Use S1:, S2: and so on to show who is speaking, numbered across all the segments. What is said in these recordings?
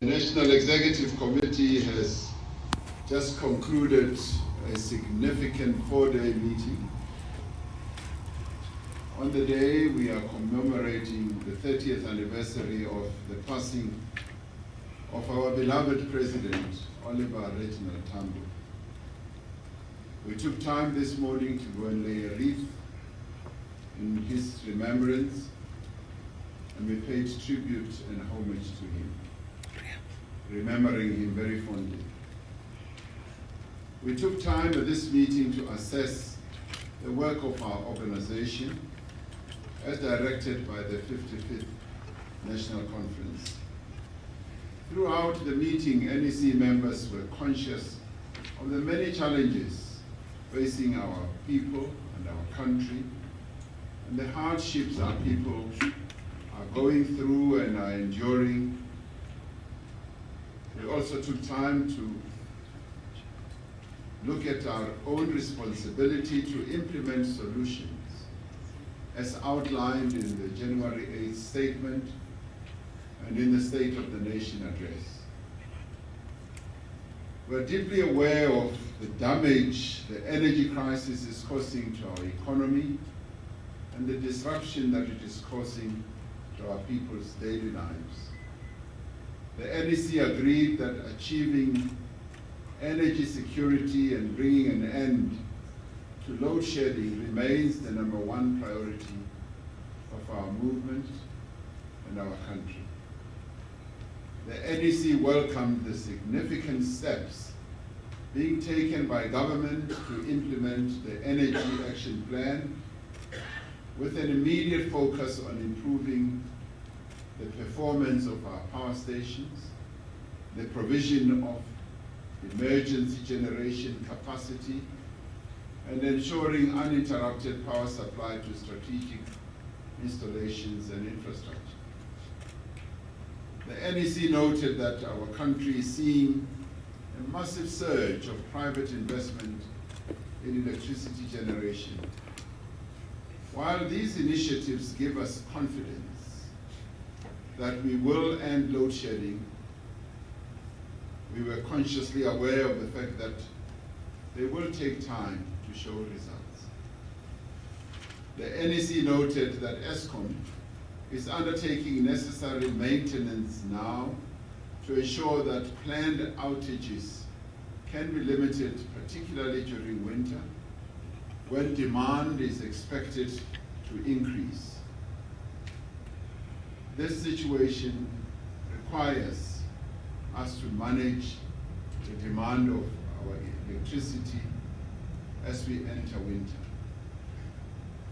S1: The National Executive Committee has just concluded a significant 4-day meeting. On the day, we are commemorating the 30th anniversary of the passing of our beloved President, Oliver Reginald Tambo. We took time this morning to go and lay a wreath in his remembrance, and we paid tribute and homage to him, remembering him very fondly. We took time at this meeting to assess the work of our organization as directed by the 55th National Conference. Throughout the meeting, NEC members were conscious of the many challenges facing our people and our country, and the hardships our people are going through and are enduring. We also took time to look at our own responsibility to implement solutions as outlined in the January 8th statement and in the State of the Nation address. We're deeply aware of the damage the energy crisis is causing to our economy and the disruption that it is causing to our people's daily lives. The NEC agreed that achieving energy security and bringing an end to load shedding remains the #1 priority of our movement and our country. The NEC welcomed the significant steps being taken by government to implement the Energy Action Plan with an immediate focus on improving the performance of our power stations, the provision of emergency generation capacity, and ensuring uninterrupted power supply to strategic installations and infrastructure. The NEC noted that our country is seeing a massive surge of private investment in electricity generation. While these initiatives give us confidence that we will end load shedding, we were consciously aware of the fact that they will take time to show results. The NEC noted that ESCOM is undertaking necessary maintenance now to ensure that planned outages can be limited, particularly during winter, when demand is expected to increase. This situation requires us to manage the demand of our electricity as we enter winter.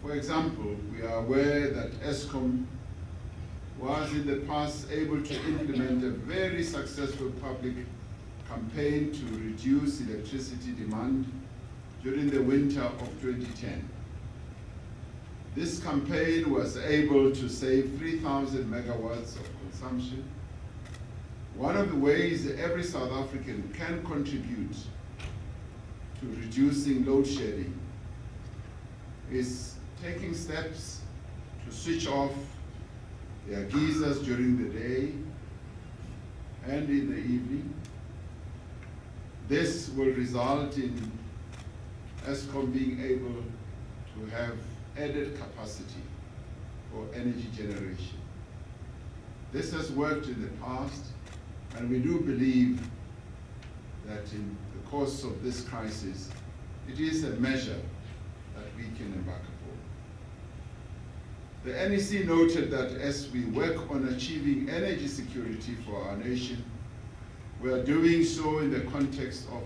S1: For example, we are aware that ESCOM was in the past able to implement a very successful public campaign to reduce electricity demand during the winter of 2010. This campaign was able to save 3,000 megawatts of consumption. One of the ways every South African can contribute to reducing load shedding is taking steps to switch off their geysers during the day and in the evening. This will result in ESCOM being able to have added capacity for energy generation. This has worked in the past, and we do believe that in the course of this crisis, it is a measure that we can embark upon. The NEC noted that as we work on achieving energy security for our nation, we are doing so in the context of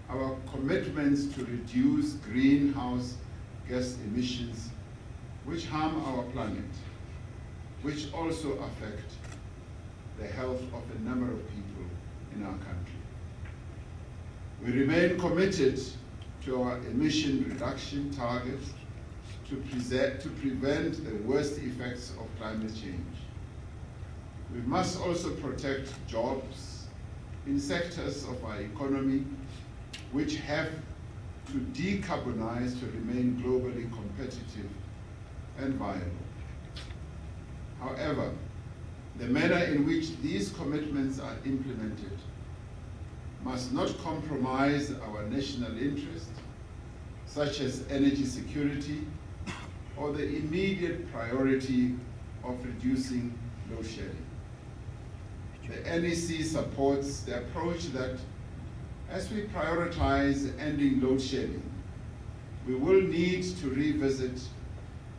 S1: our commitments to reduce greenhouse gas emissions, which harm our planet, which also affect the health of a number of people in our country. We remain committed to our emission reduction targets to prevent the worst effects of climate change. We must also protect jobs in sectors of our economy which have to decarbonize to remain globally competitive and viable. However, The manner in which these commitments are implemented must not compromise our national interest, such as energy security or the immediate priority of reducing load shedding. The NEC supports the approach that as we prioritize ending load shedding, we will need to revisit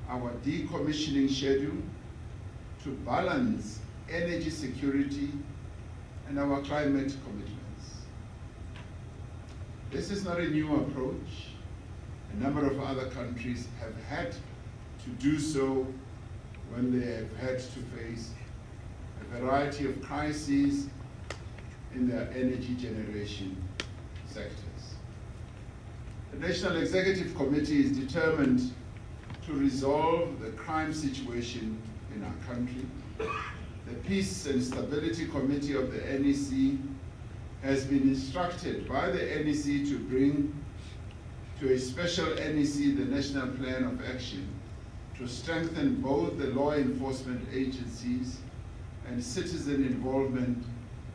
S1: our decommissioning schedule to balance energy security and our climate commitments. This is not a new approach. A number of other countries have had to do so when they have had to face a variety of crises in their energy generation sectors. The National Executive Committee is determined to resolve the crime situation in our country. The Peace and Stability Committee of the NEC has been instructed by the NEC to bring to a special NEC the National Plan of Action to strengthen both the law enforcement agencies and citizen involvement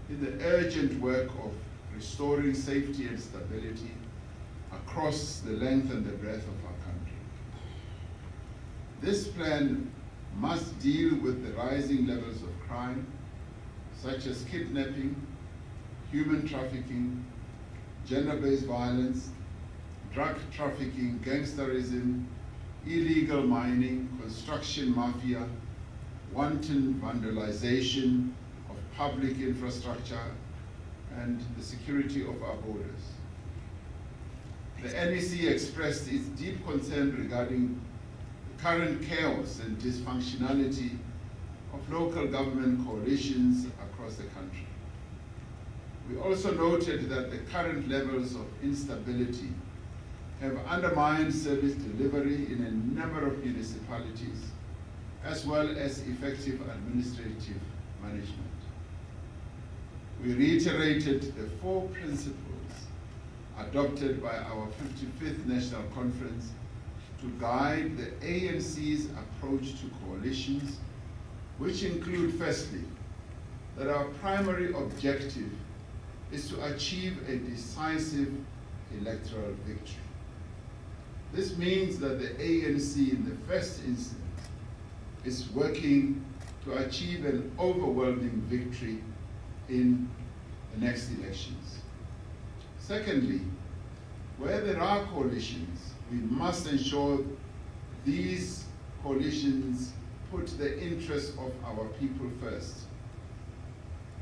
S1: in the urgent work of restoring safety and stability across the length and the breadth of our country. This plan must deal with the rising levels of crime, such as kidnapping, human trafficking, gender-based violence, drug trafficking, gangsterism, illegal mining, construction mafia, wanton vandalization of public infrastructure, and the security of our borders. The NEC expressed its deep concern regarding the current chaos and dysfunctionality of local government coalitions across the country. We also noted that the current levels of instability have undermined service delivery in a number of municipalities, as well as effective administrative management. We reiterated the 4 principles adopted by our 55th National Conference to guide the ANC's approach to coalitions, which include, firstly, that our primary objective is to achieve a decisive electoral victory. This means that the ANC in the first instance is working to achieve an overwhelming victory in the next elections. Secondly, where there are coalitions, we must ensure these coalitions put the interests of our people first,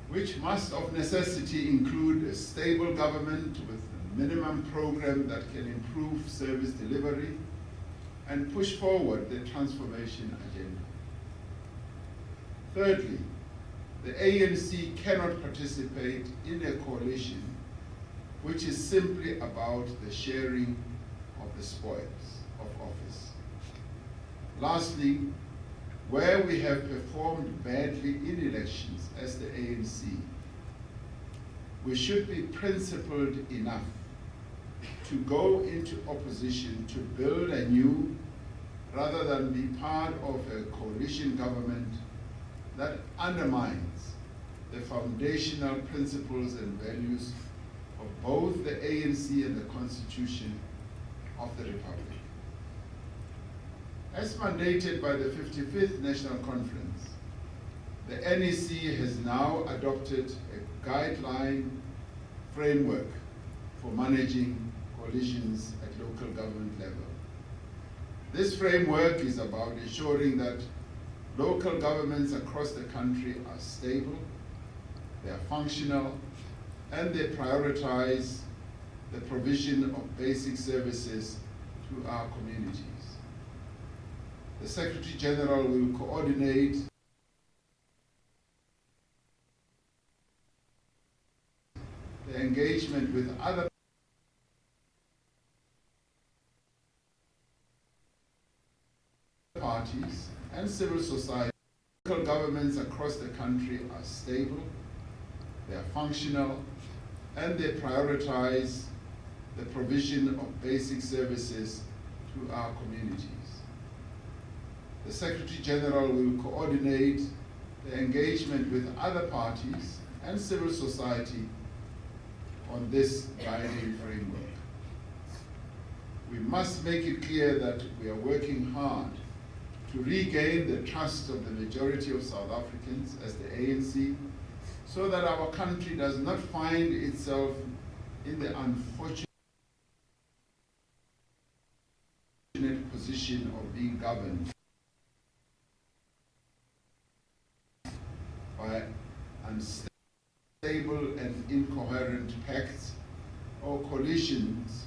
S1: which must of necessity include a stable government with a minimum program that can improve service delivery and push forward the transformation agenda. Thirdly, the ANC cannot participate in a coalition which is simply about the sharing of the spoils of office. Lastly, where we have performed badly in elections as the ANC, we should be principled enough to go into opposition to build anew rather than be part of a coalition government that undermines the foundational principles and values of both the ANC and the Constitution of the Republic. As mandated by the 55th National Conference, the NEC has now adopted a guideline framework for managing coalitions at local government level. This framework is about ensuring that local governments across the country are stable, they are functional, and they prioritize the provision of basic services to our communities. The Secretary General will coordinate the engagement with other parties and civil society. Local governments across the country are stable, they are functional, and they prioritize the provision of basic services to our communities. The Secretary General will coordinate the engagement with other parties and civil society on this guiding framework. We must make it clear that we are working hard to regain the trust of the majority of South Africans as the ANC, so that our country does not find itself in the unfortunate position of being governed by unstable and incoherent pacts or coalitions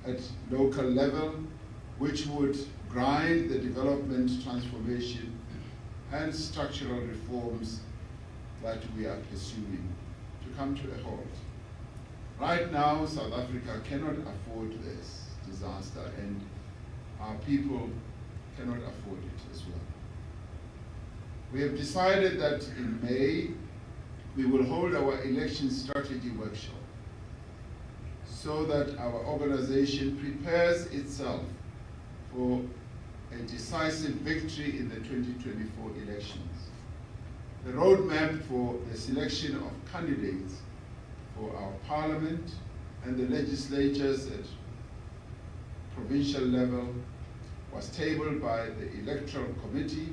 S1: at local level, which would grind the development, transformation, and structural reforms that we are pursuing to come to a halt. Right now, South Africa cannot afford this disaster, and our people cannot afford it as well. We have decided that in May, we will hold our election strategy workshop so that our organization prepares itself for a decisive victory in the 2024 elections. The roadmap for the selection of candidates for our parliament and the legislatures at provincial level was tabled by the Electoral Committee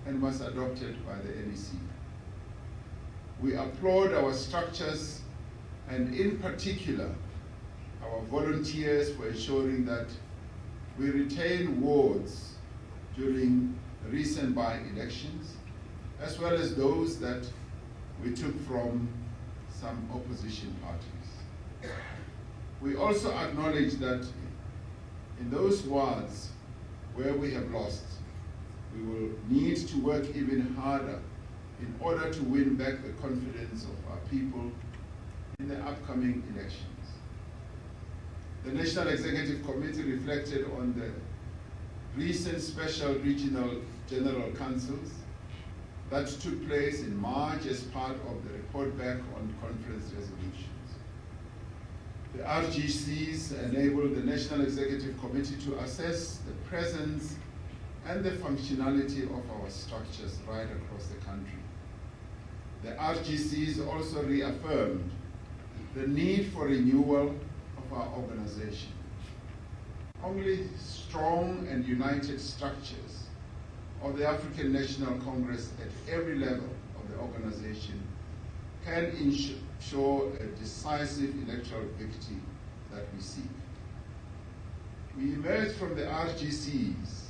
S1: and was adopted by the NEC. We applaud our structures and in particular our volunteers for ensuring that we retain wards during recent by-elections, as well as those that we took from some opposition parties. We also acknowledge that in those wards where we have lost, we will need to work even harder in order to win back the confidence of our people in the upcoming elections. The National Executive Committee reflected on the recent special regional general councils that took place in March as part of the report back on conference resolutions. The RGCs enabled the National Executive Committee to assess the presence and the functionality of our structures right across the country. The RGCs also reaffirmed the need for renewal of our organization. Only strong and united structures of the African National Congress at every level of the organization can ensure a decisive electoral victory that we seek. We emerged from the RGCs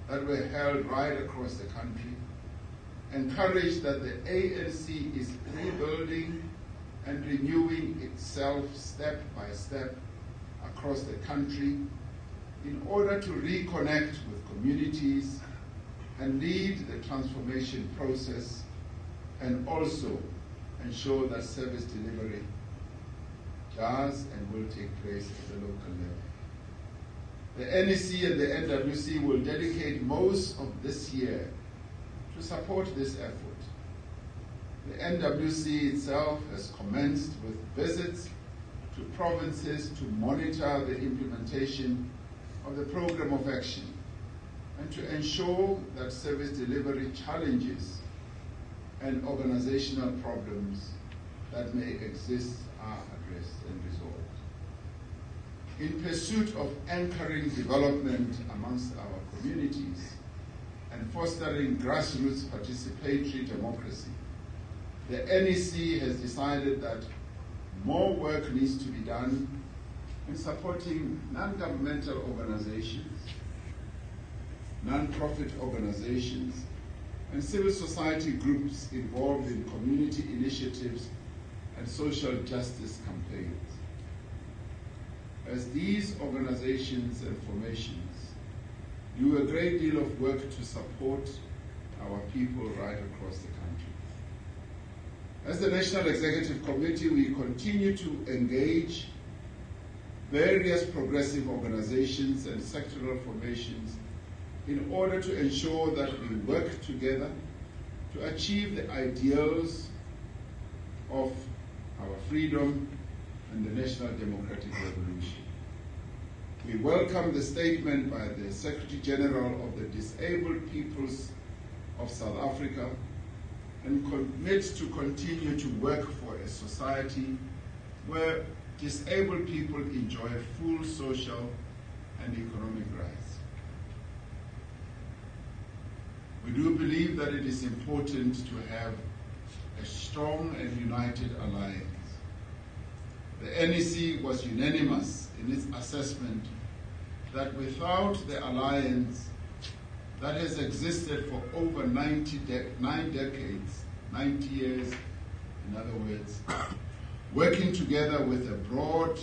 S1: that were held right across the country, encouraged that the ANC is rebuilding and renewing itself step by step across the country in order to reconnect with communities and lead the transformation process, and also ensure that service delivery does and will take place at the local level. The NEC and the NWC will dedicate most of this year to support this effort. The NWC itself has commenced with visits to provinces to monitor the implementation of the program of action and to ensure that service delivery challenges and organizational problems that may exist are addressed and resolved. In pursuit of anchoring development amongst our communities and fostering grassroots participatory democracy, the NEC has decided that more work needs to be done in supporting non-governmental organizations, non-profit organizations, and civil society groups involved in community initiatives and social justice campaigns. As these organizations and formations do a great deal of work to support our people right across the country. As the National Executive Committee, we continue to engage various progressive organizations and sectoral formations in order to ensure that we work together to achieve the ideals of our freedom and the national democratic revolution. We welcome the statement by the Secretary General of the Disabled Peoples of South Africa and commit to continue to work for a society where disabled people enjoy full social and economic rights. We do believe that it is important to have a strong and united alliance. The NEC was unanimous in its assessment that without the alliance that has existed for over 9 decades, 90 years, in other words, working together with a broad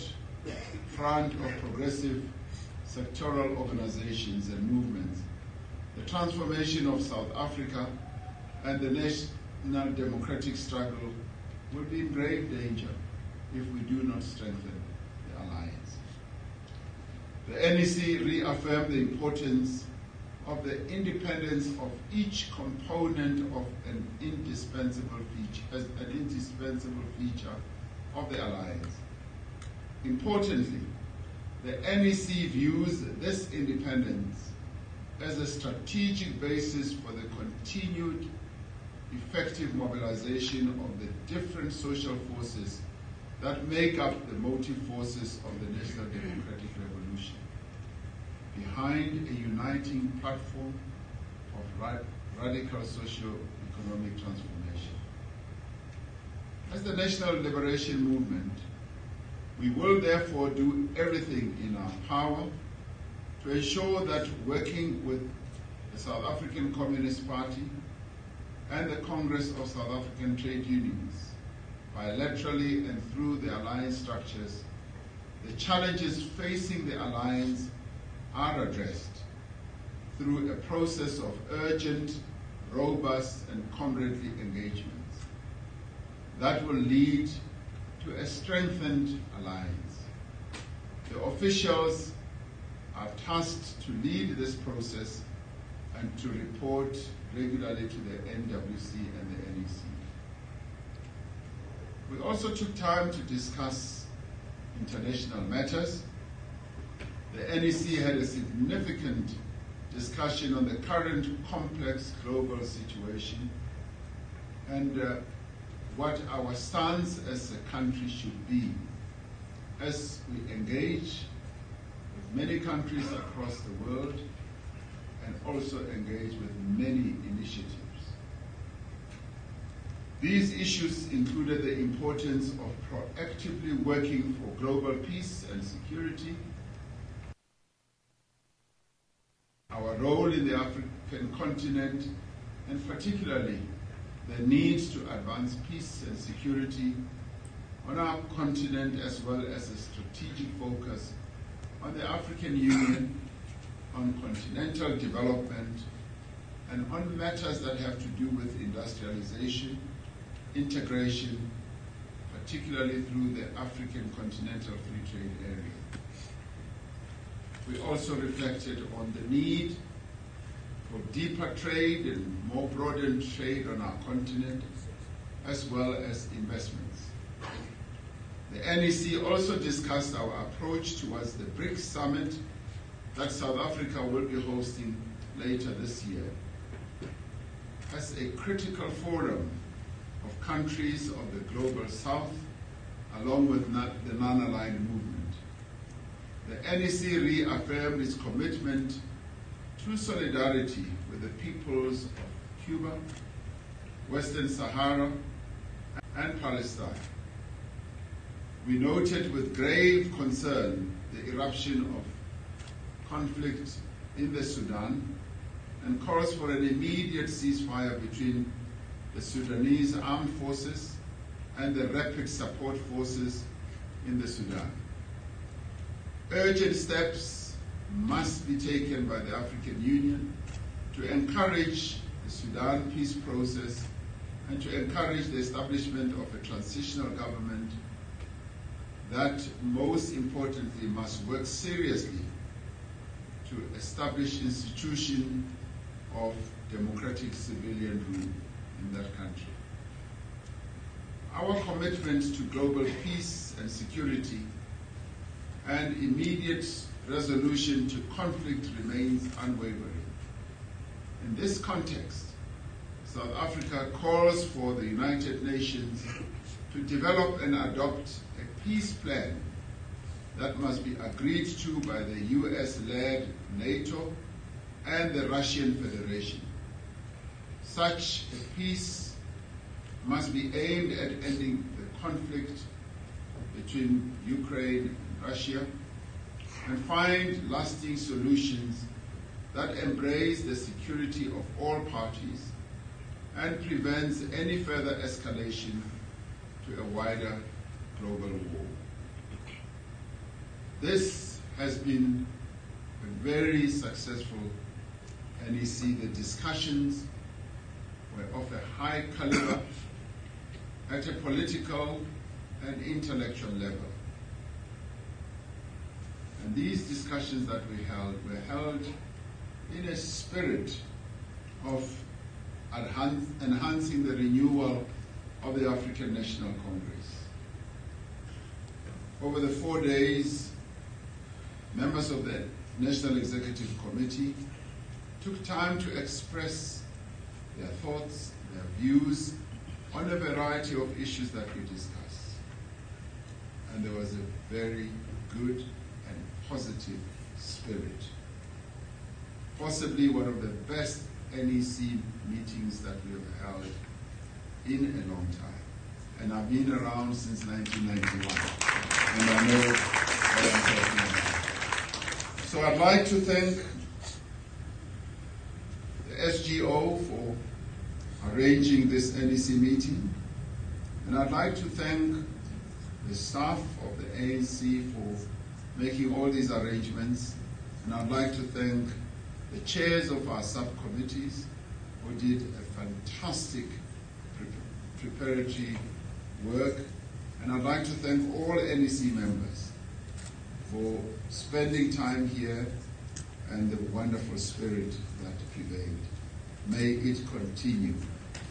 S1: front of progressive sectoral organizations and movements, the transformation of South Africa and the national democratic struggle will be in grave danger if we do not strengthen the alliance. The NEC reaffirmed the importance of the independence of each component of an indispensable feature of the alliance. Importantly, the NEC views this independence as a strategic basis for the continued effective mobilization of the different social forces that make up the motive forces of the National Democratic Revolution, behind a uniting platform of radical socio-economic transformation. As the National Liberation Movement, we will therefore do everything in our power to ensure that working with the South African Communist Party and the Congress of South African Trade Unions, bilaterally and through the alliance structures, the challenges facing the alliance are addressed through a process of urgent, robust, and comradely engagements that will lead to a strengthened alliance. The officials are tasked to lead this process and to report regularly to the NWC and the NEC. We also took time to discuss international matters. The NEC had a significant discussion on the current complex global situation and what our stance as a country should be as we engage with many countries across the world and also engage with many initiatives. These issues included the importance of proactively working for global peace and security, our role in the African continent, and particularly the need to advance peace and security on our continent, as well as a strategic focus on the African Union, on continental development, and on matters that have to do with industrialization, integration, particularly through the African Continental Free Trade Area. We also reflected on the need for deeper trade and more broadened trade on our continent, as well as investments. The NEC also discussed our approach towards the BRICS summit that South Africa will be hosting later this year as a critical forum of countries of the global south, along with the non-aligned movement. The NEC reaffirmed its commitment to solidarity with the peoples of Cuba, Western Sahara, and Palestine. We noted with grave concern the eruption of conflict in the Sudan and calls for an immediate ceasefire between the Sudanese armed forces and the rapid support forces in the Sudan. Urgent steps must be taken by the African Union to encourage the Sudan peace process and to encourage the establishment of a transitional government that, most importantly, must work seriously to establish institution of democratic civilian rule in that country. Our commitment to global peace and security and immediate resolution to conflict remains unwavering. In this context, South Africa calls for the United Nations to develop and adopt a peace plan that must be agreed to by the US-led NATO and the Russian Federation. Such a peace must be aimed at ending the conflict between Ukraine and Russia and find lasting solutions that embrace the security of all parties and prevents any further escalation to a wider global war. This has been a very successful NEC. The discussions were of a high caliber at a political and intellectual level. And these discussions that we held were held in a spirit of enhancing the renewal of the African National Congress. Over the 4 days, members of the National Executive Committee took time to express their thoughts, their views on a variety of issues that we discussed. And there was a very good and positive spirit. Possibly one of the best NEC meetings that we have held in a long time. And I've been around since 1991, and I know what I'm talking about. So I'd like to thank the SGO for arranging this NEC meeting, and I'd like to thank the staff of the ANC for making all these arrangements, and I'd like to thank the chairs of our subcommittees who did a fantastic preparatory work, and I'd like to thank all NEC members for spending time here and the wonderful spirit that prevailed. May it continue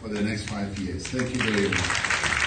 S1: for the next 5 years. Thank you very much.